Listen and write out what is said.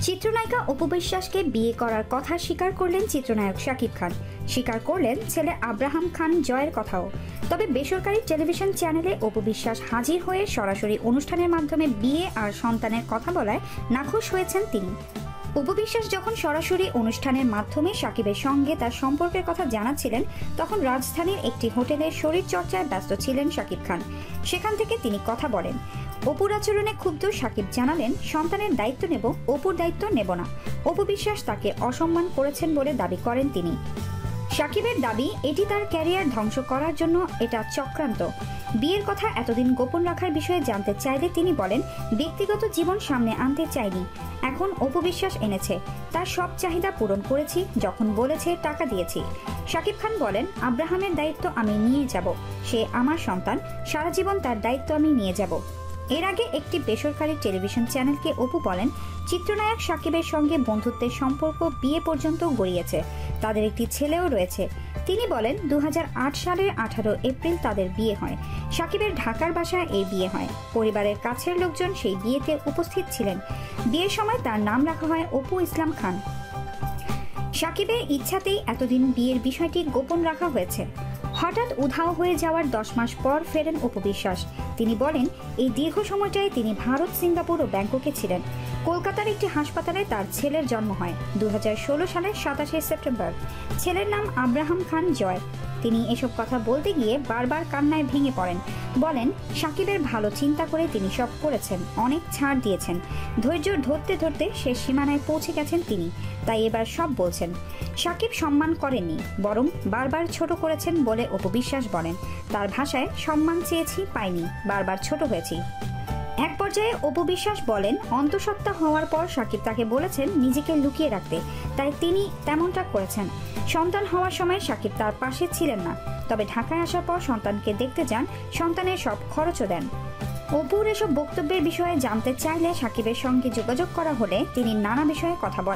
চিত্রনায়িকা অপু বিশ্বাসকে বিয়ে করার কথা স্বীকার করলেন চিত্রনায়ক শাকিব খান। স্বীকার করলেন ছেলে আব্রাহাম খান জয়ের কথাও। তবে বেসরকারি টেলিভিশন চ্যানেলে অপু বিশ্বাস হাজির হয়ে সরাসরি অনুষ্ঠানের মাধ্যমে বিয়ে আর সন্তানের কথা বলায় নাখোশ হয়েছেন তিনি। অপু বিশ্বাস যখন সরাসরি অনুষ্ঠানের মাধ্যমে শাকিবের সঙ্গে তার সম্পর্কের কথা জানাচ্ছিলেন, তখন রাজধানীর একটি হোটেলে শরীরচর্চায় ব্যস্ত ছিলেন শাকিব খান। সেখান থেকে তিনি কথা বলেন। অপুর আচরণে ক্ষুব্ধ শাকিব জানালেন, সন্তানের দায়িত্ব নেব, অপুর দায়িত্ব নেব না। অপু বিশ্বাস তাকে অসম্মান করেছেন বলে দাবি করেন তিনি। শাকিবের দাবি, এটি তার ক্যারিয়ার ধ্বংস করার জন্য এটা চক্রান্ত। বিয়ের কথা এতদিন গোপন রাখার বিষয়ে জানতে চাইলে তিনি বলেন, ব্যক্তিগত জীবন সামনে আনতে চাইনি, এখন অপু বিশ্বাস এনেছে, তার সব চাহিদা পূরণ করেছি, যখন বলেছে টাকা দিয়েছি। শাকিব খান বলেন, আব্রাহামের দায়িত্ব আমি নিয়ে যাব, সে আমার সন্তান, সারা জীবন তার দায়িত্ব আমি নিয়ে যাব। এর আগে একটি বেসরকারি টেলিভিশন চ্যানেলকে অপু বলেন, চিত্রনায়ক শাকিবের সঙ্গে বন্ধুত্বের সম্পর্ক বিয়ে পর্যন্ত গড়িয়েছে, তাদের একটি ছেলেও রয়েছে। তিনি বলেন, 2008 সালের 18 এপ্রিল তাদের বিয়ে হয়। শাকিবের ঢাকার বাসায় এই বিয়ে হয়। পরিবারের কাছের লোকজন সেই বিয়েতে উপস্থিত ছিলেন। বিয়ের সময় তার নাম রাখা হয় অপু ইসলাম খান। শাকিবের ইচ্ছাতেই এতদিন বিয়ের বিষয়টি গোপন রাখা হয়েছে। হঠাৎ উধাও হয়ে যাওয়ার 10 মাস পর ফেরেন অপু বিশ্বাস। তিনি বলেন, এই দীর্ঘ সময়টায় তিনি ভারত, সিঙ্গাপুর ও ব্যাংককে ছিলেন। কলকাতার একটি হাসপাতালে তার ছেলের জন্ম হয় 2016 সালের 27 সেপ্টেম্বর। ছেলের নাম আব্রাহাম খান জয়। তিনি এসব কথা বলতে গিয়ে বারবার কান্নায় ভেঙে পড়েন। বলেন, শাকিবের ভালো চিন্তা করে তিনি সব করেছেন, অনেক ছাড় দিয়েছেন। ধৈর্য ধরতে ধরতে শেষ সীমানায় পৌঁছে গেছেন তিনি, তাই এবার সব বলছেন। শাকিব সম্মান করেননি, বরং বারবার ছোট করেছেন বলে অপু বিশ্বাস বলেন। তার ভাষায়, সম্মান চেয়েছি, পাইনি, বারবার ছোট হয়েছি। এক পর্যায়ে অপু বিশ্বাস বলেন, অন্তঃসত্ত্বা হওয়ার পর শাকিব তাকে বলেছেন নিজেকে লুকিয়ে রাখতে, তাই তিনি তেমনটা করেছেন। সন্তান হওয়ার সময় শাকিব তার পাশে ছিলেন না, তবে ঢাকায় আসার পর সন্তানকে দেখতে যান, সন্তানের সব খরচও দেন। অপুর এসব বক্তব্যের বিষয়ে জানতে চাইলে শাকিবের সঙ্গে যোগাযোগ করা হলে তিনি নানা বিষয়ে কথা বলেন।